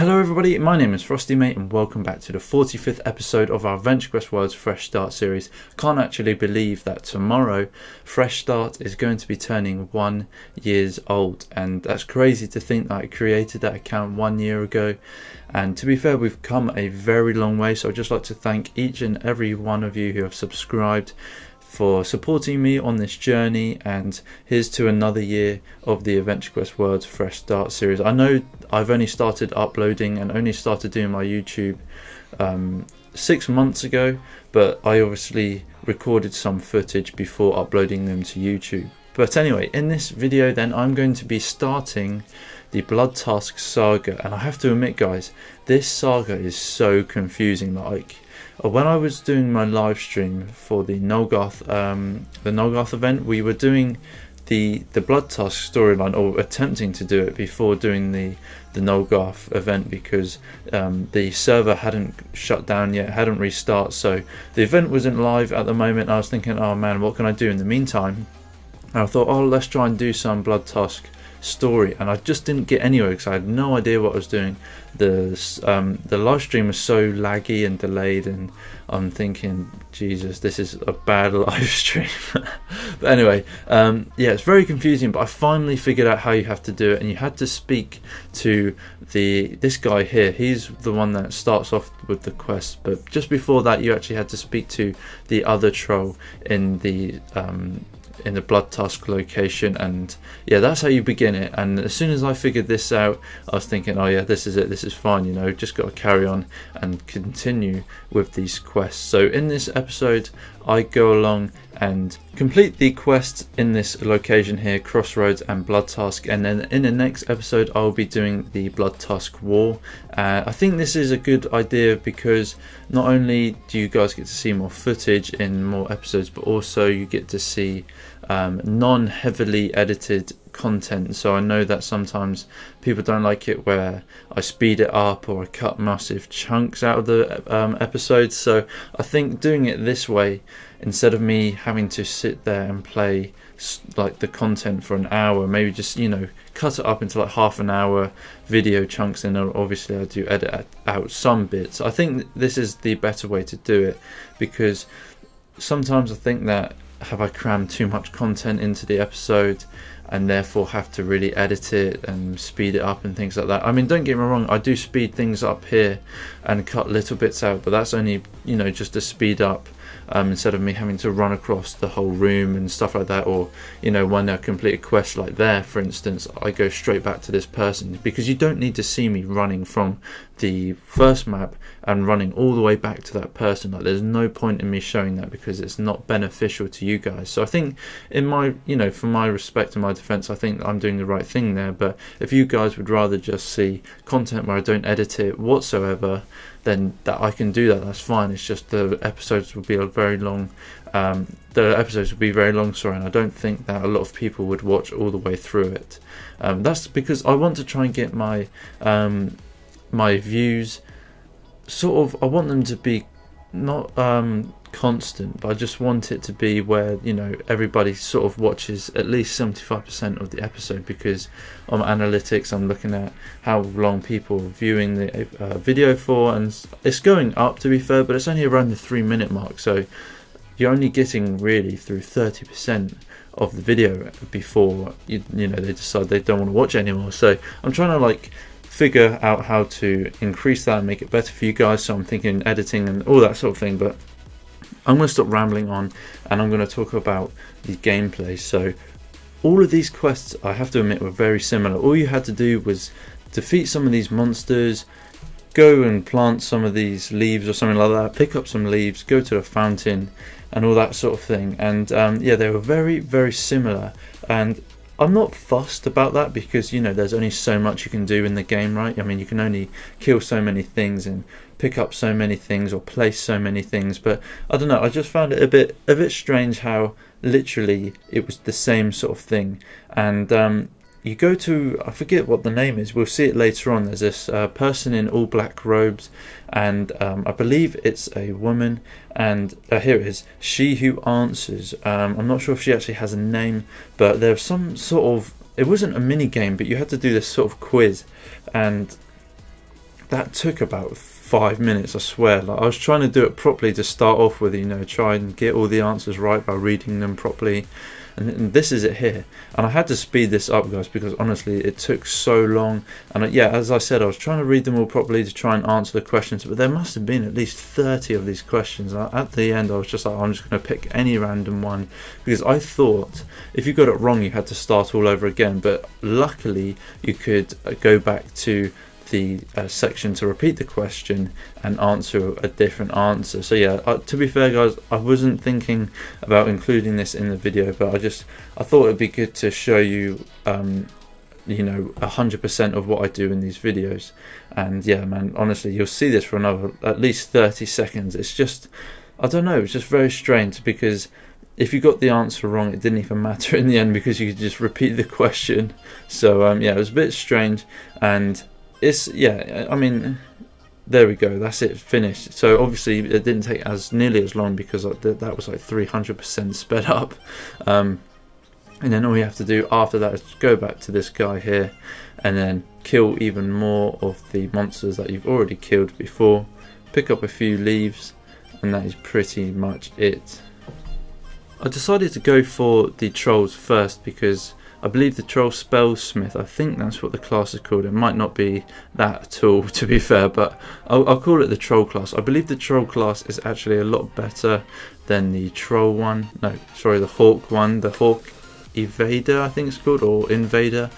Hello everybody, my name is Frosty Mate and welcome back to the 45th episode of our AQW World's Fresh Start series. Can't actually believe that tomorrow Fresh Start is going to be turning 1 year old, and that's crazy to think that I created that account 1 year ago. And to be fair, we've come a very long way, so I'd just like to thank each and every one of you who have subscribed for supporting me on this journey, and here's to another year of the AQW World's Fresh Start series. I know I've only started uploading and only started doing my YouTube 6 months ago, but I obviously recorded some footage before uploading them to YouTube. But anyway, in this video then I'm going to be starting the Bloodtusk saga, and I have to admit guys, this saga is so confusing. Like, when I was doing my live stream for the Nolgarth event, we were doing the Bloodtusk storyline, or attempting to do it before doing the Nolgarth event, because the server hadn't shut down yet, hadn't restarted, so the event wasn't live at the moment. I was thinking, oh man, what can I do in the meantime? And I thought, oh, let's try and do some Bloodtusk story, and I just didn't get anywhere because I had no idea what I was doing. The live stream was so laggy and delayed, and I'm thinking, Jesus, this is a bad live stream. But anyway, yeah, it's very confusing, but I finally figured out how you have to do it, and you had to speak to this guy here. He's the one that starts off with the quest, but just before that you actually had to speak to the other troll in the Bloodtusk location, and yeah, that's how you begin it. And as soon as I figured this out, I was thinking, oh yeah, this is it, this is fine, you know, just got to carry on and continue with these quests. So in this episode I go along and complete the quests in this location here, Crossroads and Bloodtusk, and then in the next episode I'll be doing the Bloodtusk War. I think this is a good idea because not only do you guys get to see more footage in more episodes, but also you get to see non-heavily edited content. So I know that sometimes people don't like it where I speed it up or I cut massive chunks out of the episodes, so I think doing it this way, instead of me having to sit there and play like the content for an hour, maybe just, you know, cut it up into like half an hour video chunks, and obviously I do edit out some bits. I think this is the better way to do it, because sometimes I think that have I crammed too much content into the episode and therefore have to really edit it and speed it up and things like that. I mean, don't get me wrong, I do speed things up here and cut little bits out, but that's only, you know, just to speed up, instead of me having to run across the whole room and stuff like that. Or, you know, when I complete a quest like there, for instance, I go straight back to this person, because you don't need to see me running from the first map and running all the way back to that person. Like, there's no point in me showing that because it's not beneficial to you guys. So I think, in my, you know, for my respect and my defense, I think I'm doing the right thing there. But if you guys would rather just see content where I don't edit it whatsoever, then that I can do that, that's fine. It's just the episodes would be very long. Sorry, and I don't think that a lot of people would watch all the way through it. That's because I want to try and get my my views sort of, I want them to be not constant, but I just want it to be where, you know, everybody sort of watches at least 75% of the episode, because on analytics I'm looking at how long people are viewing the video for, and it's going up, to be fair, but it's only around the 3-minute mark, so you're only getting really through 30% of the video before you know, they decide they don't want to watch anymore. So I'm trying to like figure out how to increase that and make it better for you guys. So I'm thinking editing and all that sort of thing, but I'm going to stop rambling on and I'm going to talk about the gameplay. So all of these quests, I have to admit, were very similar. All you had to do was defeat some of these monsters, go and plant some of these leaves or something like that, pick up some leaves, go to a fountain and all that sort of thing. And yeah, they were very, very similar, and I'm not fussed about that because, you know, there's only so much you can do in the game, right? I mean, you can only kill so many things and pick up so many things or place so many things, but I don't know, I just found it a bit strange how literally it was the same sort of thing. And you go to, I forget what the name is, we'll see it later on. There's this person in all black robes, and I believe it's a woman, and here it is, She Who Answers. I'm not sure if she actually has a name, but there's some sort of, it wasn't a mini game, but you had to do this sort of quiz, and that took about 5 minutes, I swear. Like, I was trying to do it properly to start off with, you know, try and get all the answers right by reading them properly. And this is it here, and I had to speed this up, guys, because honestly it took so long. And yeah, as I said, I was trying to read them all properly to try and answer the questions, but there must have been at least 30 of these questions. At the end I was just like, I'm just going to pick any random one, because I thought if you got it wrong you had to start all over again, but luckily you could go back to the section to repeat the question and answer a different answer. So yeah, to be fair, guys, I wasn't thinking about including this in the video, but I thought it'd be good to show you you know, 100% of what I do in these videos. And yeah, man, honestly, you'll see this for another at least 30 seconds. It's just, I don't know, it's just very strange, because if you got the answer wrong it didn't even matter in the end, because you could just repeat the question. So yeah, it was a bit strange. And it's, yeah, I mean, there we go, that's it, finished. So obviously it didn't take nearly as long, because that was like 300% sped up. And then all you have to do after that is go back to this guy here and then kill even more of the monsters that you've already killed before, pick up a few leaves, and that is pretty much it. I decided to go for the trolls first because I believe the troll spellsmith, I think that's what the class is called. It might not be that at all, to be fair, but I'll call it the troll class. I believe the troll class is actually a lot better than the troll one. No, sorry, the hawk one. The hawk evader, I think it's called, or invader.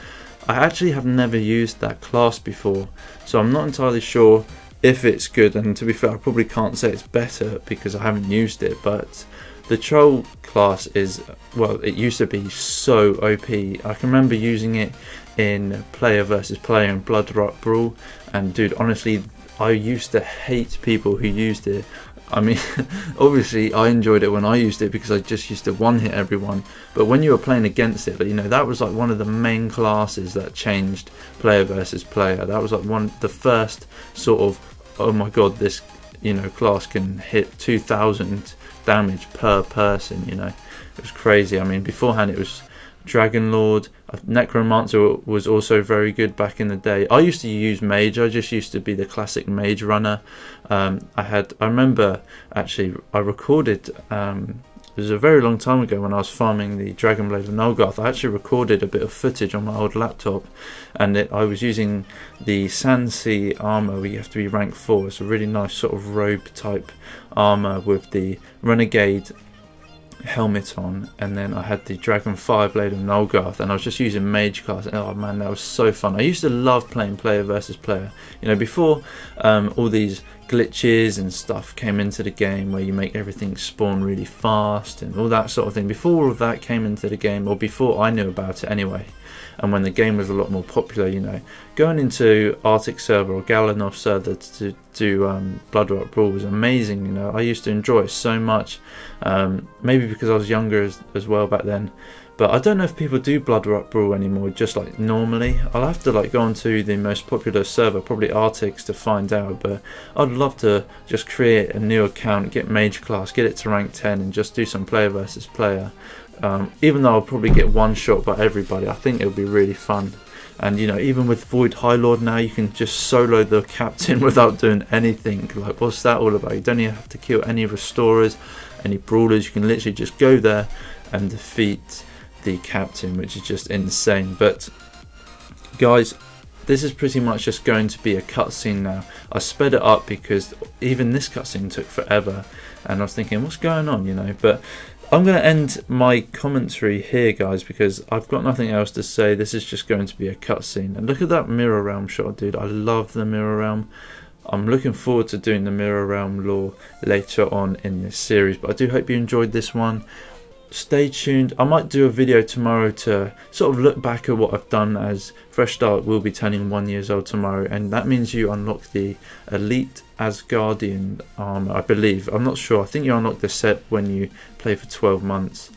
I actually have never used that class before, so I'm not entirely sure if it's good. And to be fair, I probably can't say it's better because I haven't used it, but the troll class is, well, it used to be so OP. I can remember using it in player versus player in Bloodtusk Brawl, and dude, honestly, I used to hate people who used it. I mean, obviously I enjoyed it when I used it because I just used to one-hit everyone, but when you were playing against it, you know, that was like one of the main classes that changed player versus player. That was like the first sort of, oh my god, this, you know, class can hit 2000 damage per person, you know. It was crazy. I mean, beforehand it was Dragon Lord. Necromancer was also very good back in the day. I used to use Mage. I just used to be the classic Mage runner. I remember actually I recorded, it was a very long time ago when I was farming the Dragon Blade of Nulgarth. I actually recorded a bit of footage on my old laptop, and I was using the Sandsea armor where you have to be rank 4. It's a really nice sort of robe type armor with the Renegade helmet on, and then I had the Dragon Fire Blade of Nulgarth, and I was just using Mage class. Oh man, that was so fun. I used to love playing player versus player, you know, before all these glitches and stuff came into the game where you make everything spawn really fast and all that sort of thing. Before all of that came into the game, or before I knew about it anyway, and when the game was a lot more popular, you know, going into Arctic server or Galanov server to do Bloodtusk Brawl was amazing. You know, I used to enjoy it so much, maybe because I was younger as well back then. But I don't know if people do Bloodtusk Brawl anymore, just like normally. I'll have to like go onto the most popular server, probably Arctic's, to find out. But I'd love to just create a new account, get Mage class, get it to rank 10, and just do some player versus player. Even though I'll probably get one shot by everybody, I think it'll be really fun. And you know, even with Void High Lord now, you can just solo the captain without doing anything. Like, what's that all about? You don't even have to kill any restorers, any brawlers. You can literally just go there and defeat the captain, which is just insane. But guys, this is pretty much just going to be a cutscene now. I sped it up because even this cutscene took forever, and I was thinking, what's going on, you know? But I'm going to end my commentary here, guys, because I've got nothing else to say. This is just going to be a cutscene. And look at that Mirror Realm shot, dude. I love the Mirror Realm. I'm looking forward to doing the Mirror Realm lore later on in this series, but I do hope you enjoyed this one. Stay tuned. I might do a video tomorrow to sort of look back at what I've done, as Fresh Start will be turning 1 year old tomorrow, and that means you unlock the Elite Asgardian armor, I believe. I'm not sure. I think you unlock the set when you play for 12 months,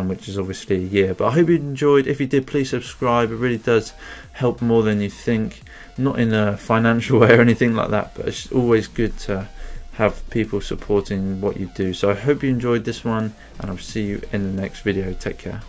which is obviously a year. But I hope you enjoyed. If you did, please subscribe. It really does help more than you think. Not in a financial way or anything like that, but it's always good to have people supporting what you do. So I hope you enjoyed this one, and I'll see you in the next video. Take care.